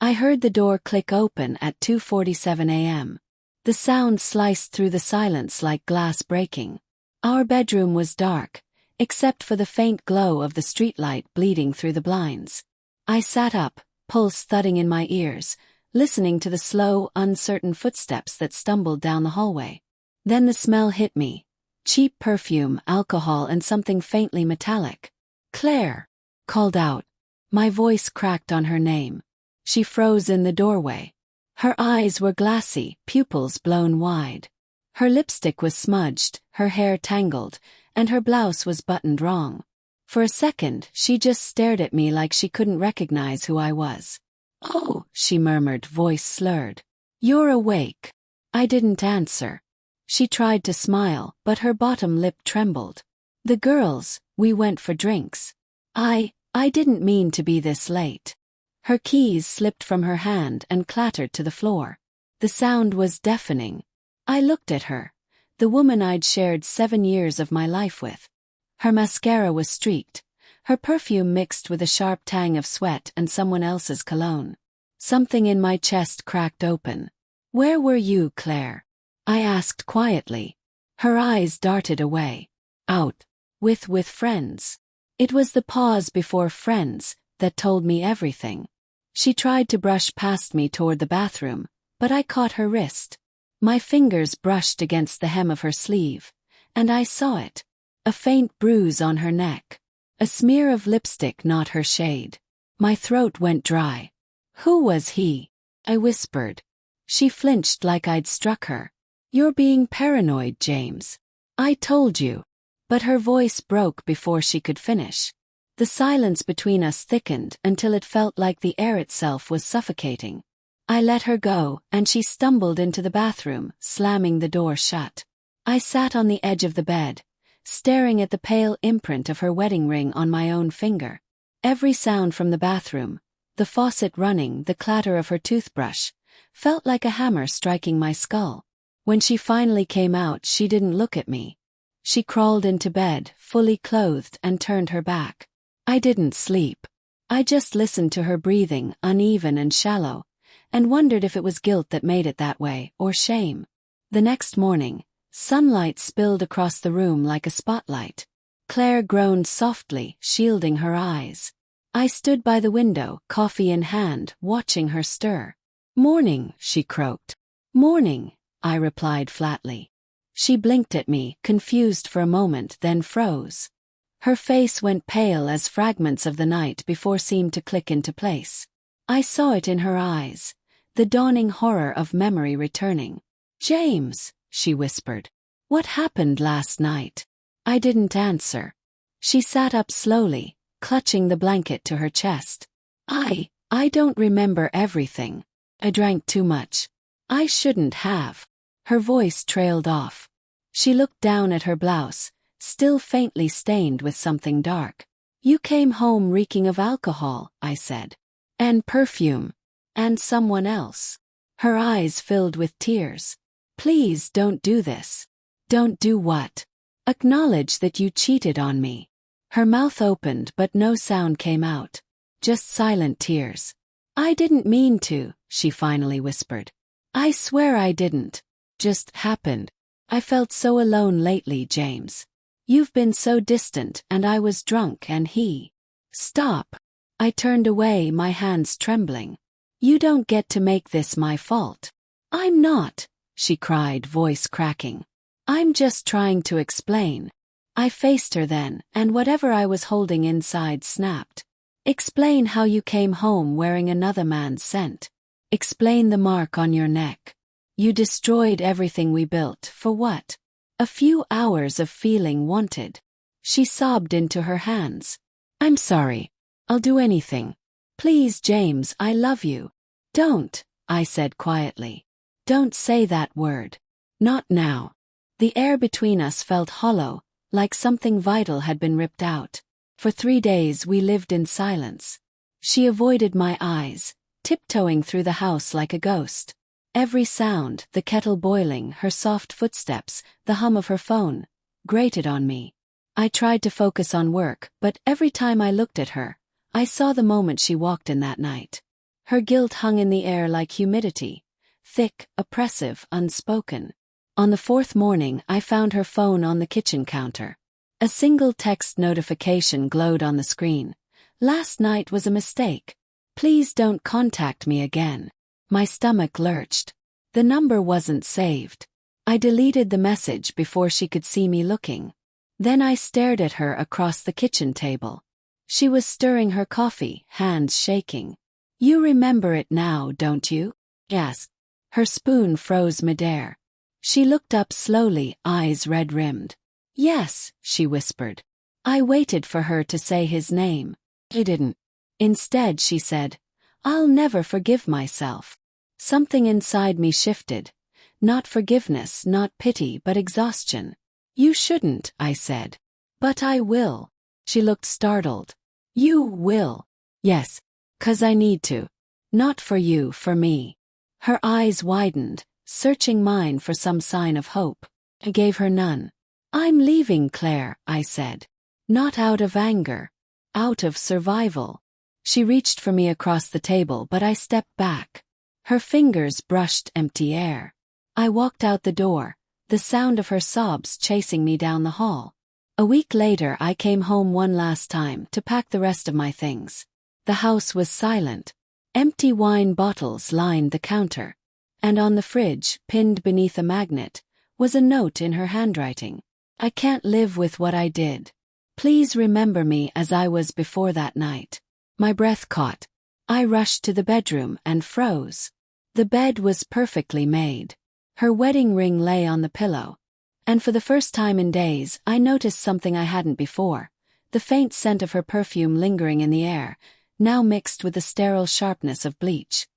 I heard the door click open at 2:47 a.m. The sound sliced through the silence like glass breaking. Our bedroom was dark, except for the faint glow of the streetlight bleeding through the blinds. I sat up, pulse thudding in my ears, listening to the slow, uncertain footsteps that stumbled down the hallway. Then the smell hit me. Cheap perfume, alcohol, and something faintly metallic. "Claire!" called out. My voice cracked on her name. She froze in the doorway. Her eyes were glassy, pupils blown wide. Her lipstick was smudged, her hair tangled, and her blouse was buttoned wrong. For a second, she just stared at me like she couldn't recognize who I was. "Oh," she murmured, voice slurred. "You're awake." I didn't answer. She tried to smile, but her bottom lip trembled. "The girls, we went for drinks. I didn't mean to be this late." Her keys slipped from her hand and clattered to the floor. The sound was deafening. I looked at her, the woman I'd shared 7 years of my life with. Her mascara was streaked, her perfume mixed with a sharp tang of sweat and someone else's cologne. Something in my chest cracked open. "Where were you, Claire?" I asked quietly. Her eyes darted away. "Out. With friends." It was the pause before friends that told me everything. She tried to brush past me toward the bathroom, but I caught her wrist. My fingers brushed against the hem of her sleeve, and I saw it. A faint bruise on her neck. A smear of lipstick not her shade. My throat went dry. "Who was he?" I whispered. She flinched like I'd struck her. "You're being paranoid, James. I told you." But her voice broke before she could finish. The silence between us thickened until it felt like the air itself was suffocating. I let her go, and she stumbled into the bathroom, slamming the door shut. I sat on the edge of the bed, staring at the pale imprint of her wedding ring on my own finger. Every sound from the bathroom, the faucet running, the clatter of her toothbrush, felt like a hammer striking my skull. When she finally came out, she didn't look at me. She crawled into bed, fully clothed, and turned her back. I didn't sleep. I just listened to her breathing, uneven and shallow, and wondered if it was guilt that made it that way, or shame. The next morning, sunlight spilled across the room like a spotlight. Claire groaned softly, shielding her eyes. I stood by the window, coffee in hand, watching her stir. "Morning," she croaked. "Morning," I replied flatly. She blinked at me, confused for a moment, then froze. Her face went pale as fragments of the night before seemed to click into place. I saw it in her eyes, the dawning horror of memory returning. "James," she whispered. "What happened last night?" I didn't answer. She sat up slowly, clutching the blanket to her chest. I don't remember everything. I drank too much. I shouldn't have." Her voice trailed off. She looked down at her blouse, still faintly stained with something dark. "You came home reeking of alcohol," I said. "And perfume. And someone else." Her eyes filled with tears. "Please don't do this." "Don't do what?" "Acknowledge that you cheated on me." Her mouth opened but no sound came out. Just silent tears. "I didn't mean to," she finally whispered. "I swear I didn't. Just happened. I felt so alone lately, James. You've been so distant, and I was drunk and he..." "Stop." I turned away, my hands trembling. "You don't get to make this my fault." "I'm not," she cried, voice cracking. "I'm just trying to explain." I faced her then, and whatever I was holding inside snapped. "Explain how you came home wearing another man's scent. Explain the mark on your neck. You destroyed everything we built, for what? A few hours of feeling wanted." She sobbed into her hands. "I'm sorry. I'll do anything. Please, James, I love you." "Don't," I said quietly. "Don't say that word. Not now." The air between us felt hollow, like something vital had been ripped out. For 3 days we lived in silence. She avoided my eyes, tiptoeing through the house like a ghost. Every sound, the kettle boiling, her soft footsteps, the hum of her phone, grated on me. I tried to focus on work, but every time I looked at her, I saw the moment she walked in that night. Her guilt hung in the air like humidity, thick, oppressive, unspoken. On the fourth morning, I found her phone on the kitchen counter. A single text notification glowed on the screen. "Last night was a mistake. Please don't contact me again." My stomach lurched. The number wasn't saved. I deleted the message before she could see me looking. Then I stared at her across the kitchen table. She was stirring her coffee, hands shaking. "You remember it now, don't you?" Yes. Her spoon froze midair. She looked up slowly, eyes red-rimmed. "Yes," she whispered. I waited for her to say his name. She didn't. Instead, she said, "I'll never forgive myself." Something inside me shifted. Not forgiveness, not pity, but exhaustion. "You shouldn't," I said. "But I will." She looked startled. "You will?" "Yes. 'Cause I need to. Not for you, for me." Her eyes widened, searching mine for some sign of hope. I gave her none. "I'm leaving, Claire," I said. Not out of anger. Out of survival. She reached for me across the table, but I stepped back. Her fingers brushed empty air. I walked out the door, the sound of her sobs chasing me down the hall. A week later, I came home one last time to pack the rest of my things. The house was silent. Empty wine bottles lined the counter. And on the fridge, pinned beneath a magnet, was a note in her handwriting. "I can't live with what I did. Please remember me as I was before that night." My breath caught. I rushed to the bedroom and froze. The bed was perfectly made. Her wedding ring lay on the pillow. And for the first time in days, I noticed something I hadn't before. The faint scent of her perfume lingering in the air, now mixed with the sterile sharpness of bleach.